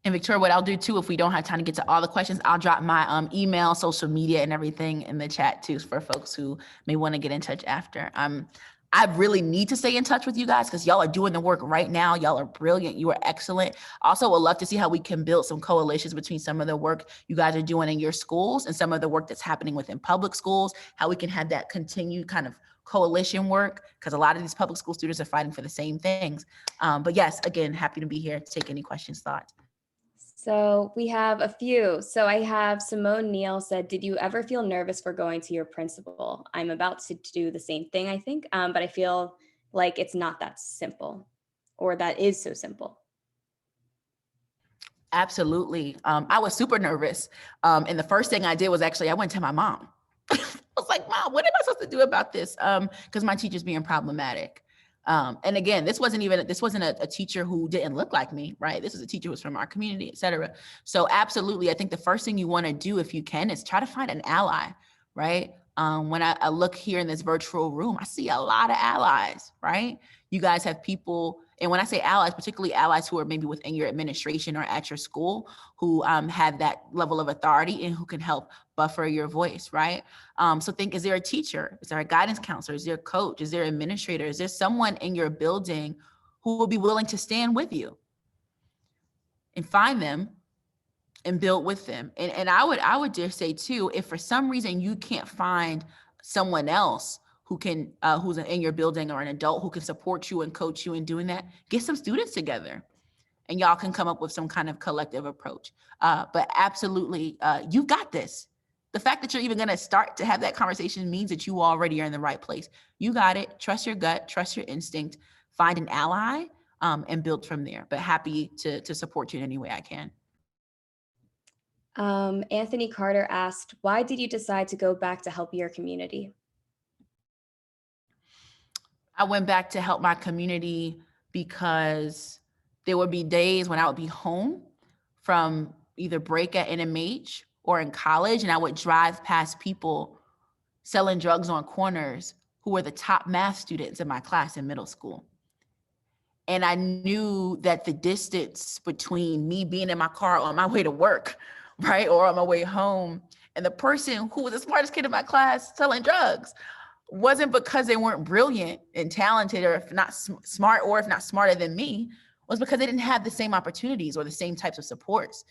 Speaker 9: And Victoria, what I'll do too, if we don't have time to get to all the questions, I'll drop my email, social media, and everything in the chat too for folks who may want to get in touch after. I really need to stay in touch with you guys because y'all are doing the work right now. Y'all are brilliant. You are excellent. Also, would love to see how we can build some coalitions between some of the work you guys are doing in your schools and some of the work that's happening within public schools, how we can have that continued kind of coalition work, because a lot of these public school students are fighting for the same things. But yes, again, happy to be here to take any questions, thoughts.
Speaker 1: So we have a few. So I have Simone Neal said, did you ever feel nervous for going to your principal? I'm about to do the same thing, I think, but I feel like it's not that simple, or that is so simple.
Speaker 9: Absolutely. I was super nervous. And the first thing I did was I went to my mom. I was like, Mom, what am I supposed to do about this? Because my teacher's being problematic. And again, this wasn't a teacher who didn't look like me, right? This was a teacher who was from our community, et cetera. So absolutely, I think the first thing you want to do, if you can, is try to find an ally, right? When I look here in this virtual room, I see a lot of allies, right? You guys have people And when I say allies, particularly allies who are maybe within your administration or at your school, who have that level of authority and who can help buffer your voice, right? So think, is there a teacher? Is there a guidance counselor? Is there a coach? Is there an administrator? Is there someone in your building who will be willing to stand with you? And find them and build with them. And I would dare say too, if for some reason you can't find someone else who can, who's in your building or an adult who can support you and coach you in doing that, get some students together and y'all can come up with some kind of collective approach. But absolutely, you got this. The fact that you're even gonna start to have that conversation means that you already are in the right place. You got it, trust your gut, trust your instinct, find an ally, and build from there. But happy to support you in any way I can.
Speaker 1: Anthony Carter asked, why did you decide to go back to help your community?
Speaker 9: I went back to help my community because there would be days when I would be home from either break at NMH or in college, and I would drive past people selling drugs on corners who were the top math students in my class in middle school. And I knew that the distance between me being in my car on my way to work, right, or on my way home, and the person who was the smartest kid in my class selling drugs wasn't because they weren't brilliant and talented, or if not smart, or if not smarter than me, was because they didn't have the same opportunities or the same types of supports,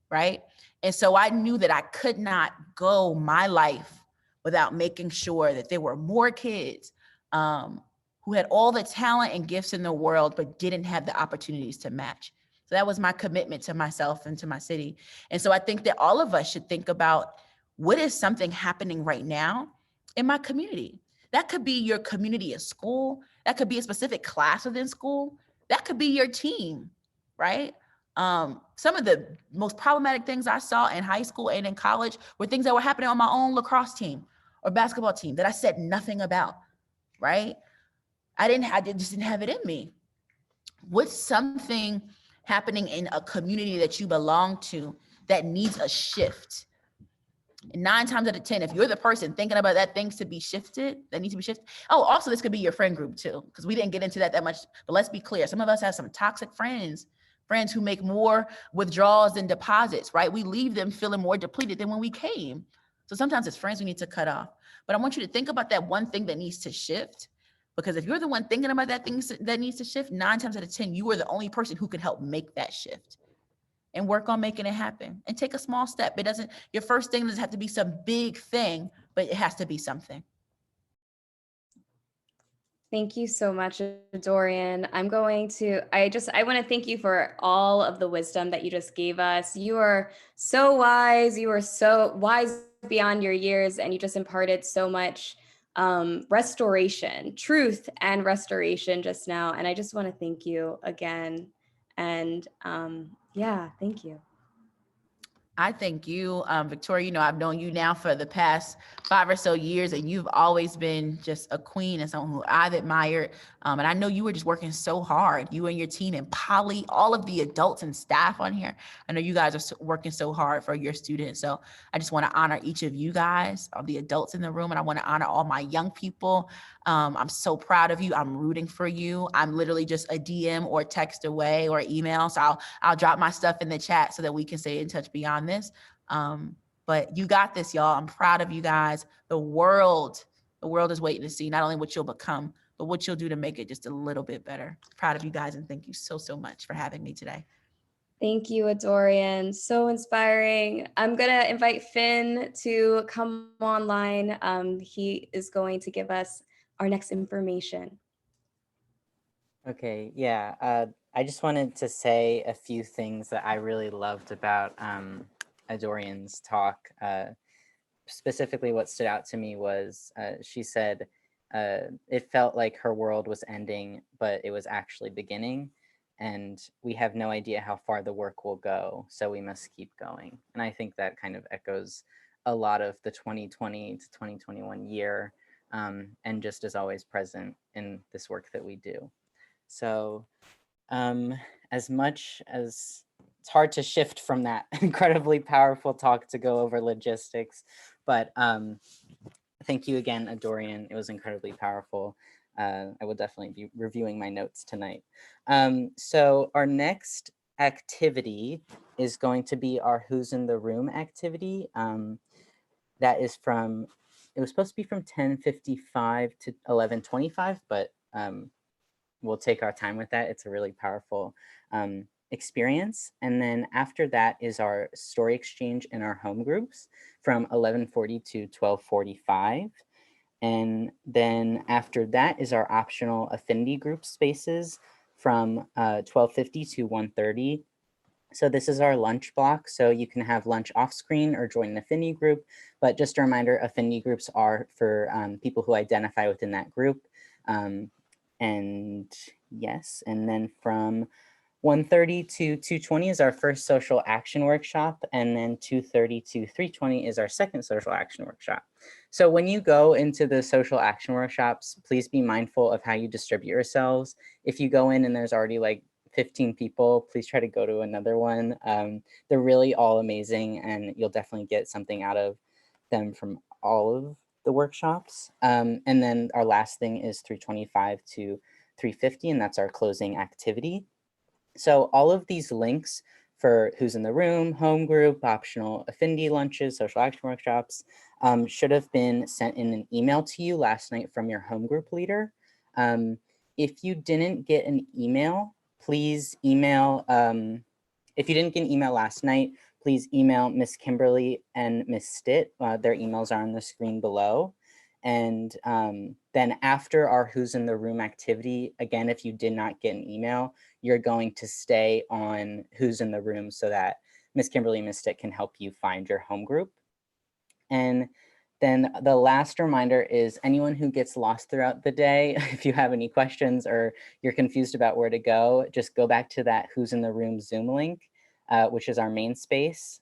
Speaker 9: right? And so I knew that I could not go my life without making sure that there were more kids who had all the talent and gifts in the world, but didn't have the opportunities to match. So that was my commitment to myself and to my city. And so I think that all of us should think about, what is something happening right now in my community? That could be your community at school. That could be a specific class within school. That could be your team, right? Some of the most problematic things I saw in high school and in college were things that were happening on my own lacrosse team or basketball team that I said nothing about, right? I just didn't have it in me. What's something happening in a community that you belong to that needs a shift? And 9 times out of 10, if you're the person thinking about that needs to be shifted. Oh, also this could be your friend group too, because we didn't get into that much, but let's be clear. Some of us have some toxic friends who make more withdrawals than deposits, right? We leave them feeling more depleted than when we came. So sometimes it's friends we need to cut off. But I want you to think about that one thing that needs to shift, because if you're the one thinking about that thing that needs to shift, 9 times out of 10, you are the only person who can help make that shift. And work on making it happen and take a small step. Your first thing doesn't have to be some big thing, but it has to be something.
Speaker 1: Thank you so much, Dorian. I want to thank you for all of the wisdom that you just gave us. You are so wise. You are so wise beyond your years, and you just imparted so much restoration, truth and restoration just now. And I just want to thank you again. And yeah, thank you.
Speaker 9: I thank you, Victoria. I've known you now for the past 5 or so years, and you've always been just a queen and someone who I've admired. And I know you were just working so hard, you and your team, and Polly, all of the adults and staff on here. I know you guys are working so hard for your students. So I just want to honor each of you guys, all the adults in the room, and I want to honor all my young people. I'm so proud of you. I'm rooting for you. I'm literally just a DM or text away or email. So I'll drop my stuff in the chat so that we can stay in touch beyond this. But you got this, y'all. I'm proud of you guys. The world is waiting to see not only what you'll become, but what you'll do to make it just a little bit better. Proud of you guys, and thank you so, so much for having me today.
Speaker 1: Thank you, Dorian. So inspiring. I'm going to invite Finn to come online. He is going to give us our next information.
Speaker 4: Okay, yeah. I just wanted to say a few things that I really loved about Dorian's talk. Specifically, what stood out to me was she said it felt like her world was ending, but it was actually beginning. And we have no idea how far the work will go, so we must keep going. And I think that kind of echoes a lot of the 2020 to 2021 year, and just is always present in this work that we do. So as much as it's hard to shift from that incredibly powerful talk to go over logistics, but thank you again, Dorian. It was incredibly powerful. I will definitely be reviewing my notes tonight. So our next activity is going to be our Who's in the Room activity. That is from, it was supposed to be from 10:55 to 11:25, but we'll take our time with that. It's a really powerful experience. And then after that is our story exchange in our home groups from 11:40 to 12:45. And then after that is our optional affinity group spaces from 12:50 to 1:30. So this is our lunch block. So you can have lunch off screen or join an affinity group. But just a reminder, affinity groups are for people who identify within that group. And yes, and then from 1:30 to 2:20 is our first social action workshop, and then 2:30 to 3:20 is our second social action workshop. So when you go into the social action workshops, please be mindful of how you distribute yourselves. If you go in and there's already like 15 people, please try to go to another one. They're really all amazing, and you'll definitely get something out of them from all of the workshops. And then our last thing is 3:25 to 3:50, and that's our closing activity. So all of these links for Who's in the Room, home group, optional affinity lunches, social action workshops, should have been sent in an email to you last night from your home group leader. If you didn't get an email, please email, if you didn't get an email last night, please email Miss Kimberly and Miss Stitt. Their emails are on the screen below. And then after our Who's in the Room activity, again, if you did not get an email, you're going to stay on Who's in the Room so that Miss Kimberly and Miss Stitt can help you find your home group. And then the last reminder is anyone who gets lost throughout the day, if you have any questions or you're confused about where to go, just go back to that Who's in the Room Zoom link, which is our main space.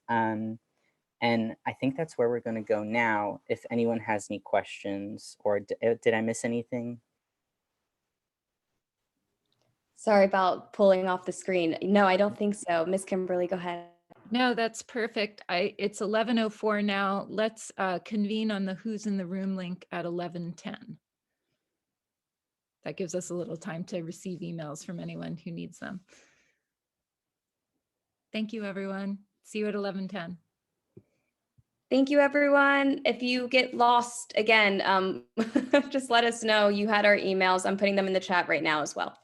Speaker 4: And I think that's where we're going to go now. If anyone has any questions, or did I miss anything?
Speaker 1: Sorry about pulling off the screen. No, I don't think so. Miss Kimberly, go ahead.
Speaker 2: No, that's perfect. It's 11:04 now. Let's convene on the Who's in the Room link at 11:10. That gives us a little time to receive emails from anyone who needs them. Thank you, everyone. See you at 11:10.
Speaker 1: Thank you, everyone. If you get lost again, just let us know. You had our emails. I'm putting them in the chat right now as well.